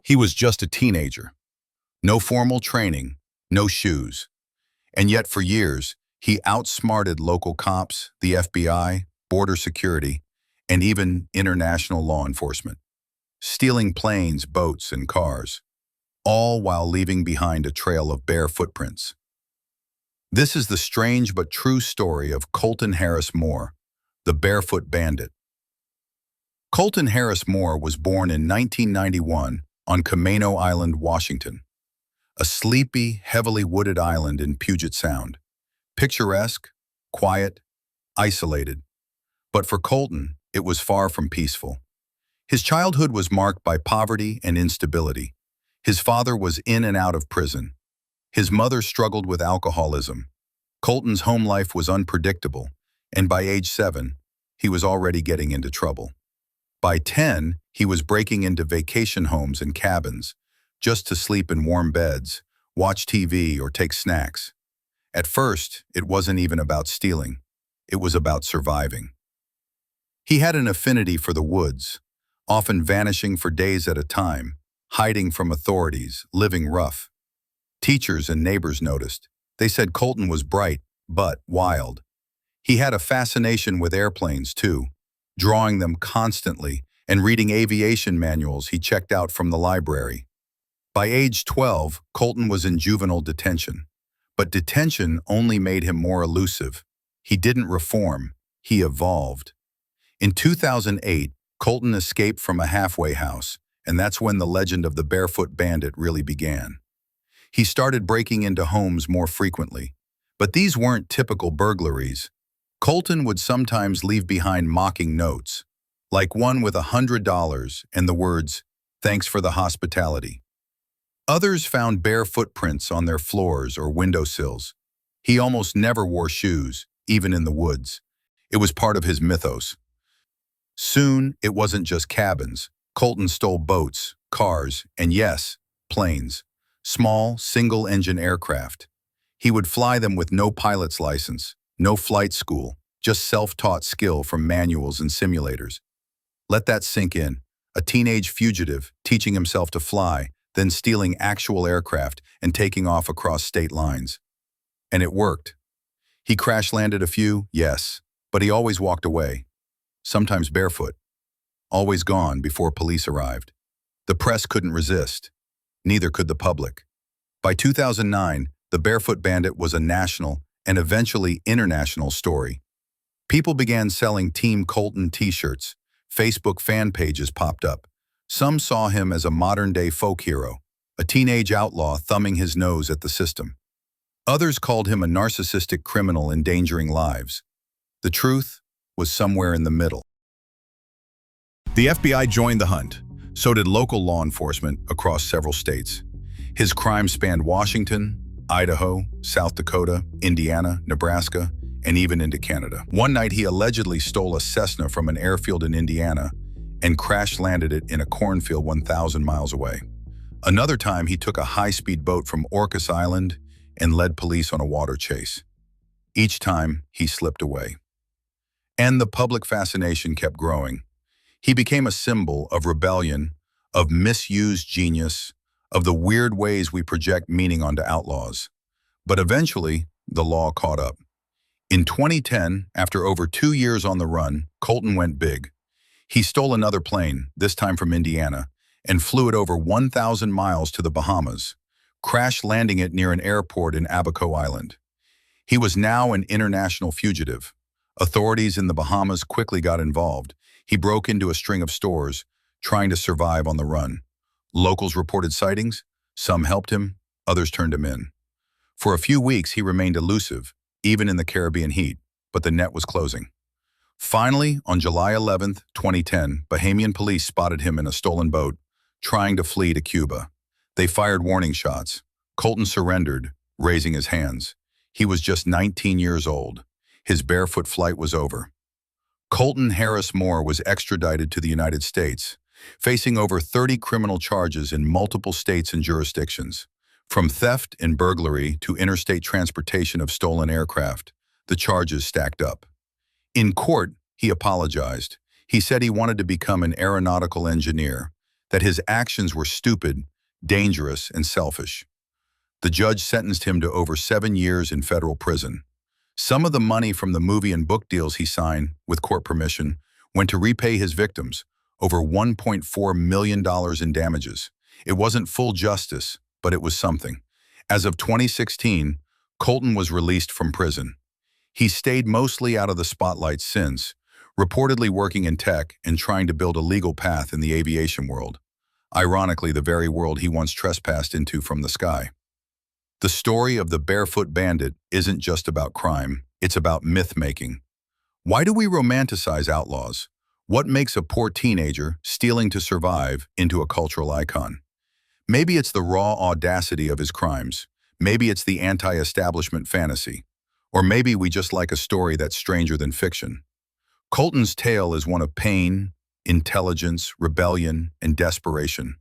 He was just a teenager. No formal training, no shoes. And yet for years, he outsmarted local cops, the FBI, border security, and even international law enforcement, stealing planes, boats, and cars, all while leaving behind a trail of bare footprints. This is the strange but true story of Colton Harris-Moore, the Barefoot Bandit. Colton Harris-Moore was born in 1991 on Camano Island, Washington, a sleepy, heavily wooded island in Puget Sound. Picturesque, quiet, isolated. But for Colton, it was far from peaceful. His childhood was marked by poverty and instability. His father was in and out of prison. His mother struggled with alcoholism. Colton's home life was unpredictable, and by age 7, he was already getting into trouble. By 10, he was breaking into vacation homes and cabins, just to sleep in warm beds, watch TV, or take snacks. At first, it wasn't even about stealing. It was about surviving. He had an affinity for the woods, often vanishing for days at a time, hiding from authorities, living rough. Teachers and neighbors noticed. They said Colton was bright, but wild. He had a fascination with airplanes, too, drawing them constantly and reading aviation manuals he checked out from the library. By age 12, Colton was in juvenile detention. But detention only made him more elusive. He didn't reform, he evolved. In 2008, Colton escaped from a halfway house, and that's when the legend of the Barefoot Bandit really began. He started breaking into homes more frequently, but these weren't typical burglaries. Colton would sometimes leave behind mocking notes, like one with $100 and the words, "Thanks for the hospitality." Others found bare footprints on their floors or windowsills. He almost never wore shoes, even in the woods. It was part of his mythos. Soon, it wasn't just cabins. Colton stole boats, cars, and yes, planes. Small, single-engine aircraft. He would fly them with no pilot's license, no flight school, just self-taught skill from manuals and simulators. Let that sink in. A teenage fugitive teaching himself to fly, then stealing actual aircraft and taking off across state lines. And it worked. He crash-landed a few, yes, but he always walked away, sometimes barefoot, always gone before police arrived. The press couldn't resist. Neither could the public. By 2009, the Barefoot Bandit was a national and eventually international story. People began selling Team Colton t-shirts. Facebook fan pages popped up. Some saw him as a modern-day folk hero, a teenage outlaw thumbing his nose at the system. Others called him a narcissistic criminal endangering lives. The truth was somewhere in the middle. The FBI joined the hunt. So did local law enforcement across several states. His crimes spanned Washington, Idaho, South Dakota, Indiana, Nebraska, and even into Canada. One night, he allegedly stole a Cessna from an airfield in Indiana and crash-landed it in a cornfield 1,000 miles away. Another time, he took a high-speed boat from Orcas Island and led police on a water chase. Each time, he slipped away. And the public fascination kept growing. He became a symbol of rebellion, of misused genius, of the weird ways we project meaning onto outlaws. But eventually, the law caught up. In 2010, after over 2 years on the run, Colton went big. He stole another plane, this time from Indiana, and flew it over 1,000 miles to the Bahamas, crash-landing it near an airport in Abaco Island. He was now an international fugitive. Authorities in the Bahamas quickly got involved. He broke into a string of stores, trying to survive on the run. Locals reported sightings. Some helped him, others turned him in. For a few weeks, he remained elusive, even in the Caribbean heat, but the net was closing. Finally, on July 11, 2010, Bahamian police spotted him in a stolen boat, trying to flee to Cuba. They fired warning shots. Colton surrendered, raising his hands. He was just 19 years old. His barefoot flight was over. Colton Harris-Moore was extradited to the United States, facing over 30 criminal charges in multiple states and jurisdictions. From theft and burglary to interstate transportation of stolen aircraft, the charges stacked up. In court, he apologized. He said he wanted to become an aeronautical engineer, that his actions were stupid, dangerous, and selfish. The judge sentenced him to over 7 years in federal prison. Some of the money from the movie and book deals he signed, with court permission, went to repay his victims, over $1.4 million in damages. It wasn't full justice, but it was something. As of 2016, Colton was released from prison. He stayed mostly out of the spotlight since, reportedly working in tech and trying to build a legal path in the aviation world. Ironically, the very world he once trespassed into from the sky. The story of the Barefoot Bandit isn't just about crime, it's about myth-making. Why do we romanticize outlaws? What makes a poor teenager stealing to survive into a cultural icon? Maybe it's the raw audacity of his crimes. Maybe it's the anti-establishment fantasy. Or maybe we just like a story that's stranger than fiction. Colton's tale is one of pain, intelligence, rebellion, and desperation,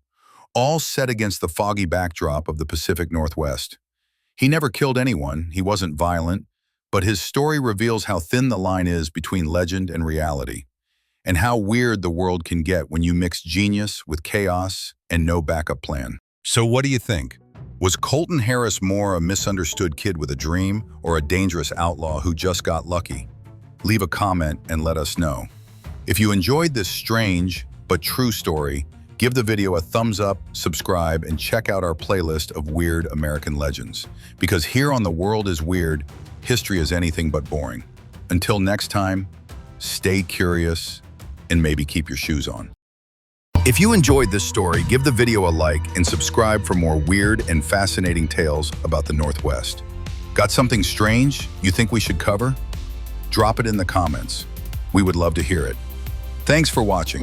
all set against the foggy backdrop of the Pacific Northwest. He never killed anyone, he wasn't violent, but his story reveals how thin the line is between legend and reality, and how weird the world can get when you mix genius with chaos and no backup plan. So what do you think? Was Colton Harris-Moore a misunderstood kid with a dream, or a dangerous outlaw who just got lucky? Leave a comment and let us know. If you enjoyed this strange but true story, give the video a thumbs up, subscribe, and check out our playlist of weird American legends. Because here on The World is Weird, history is anything but boring. Until next time, stay curious and maybe keep your shoes on. If you enjoyed this story, give the video a like and subscribe for more weird and fascinating tales about the Northwest. Got something strange you think we should cover? Drop it in the comments. We would love to hear it. Thanks for watching.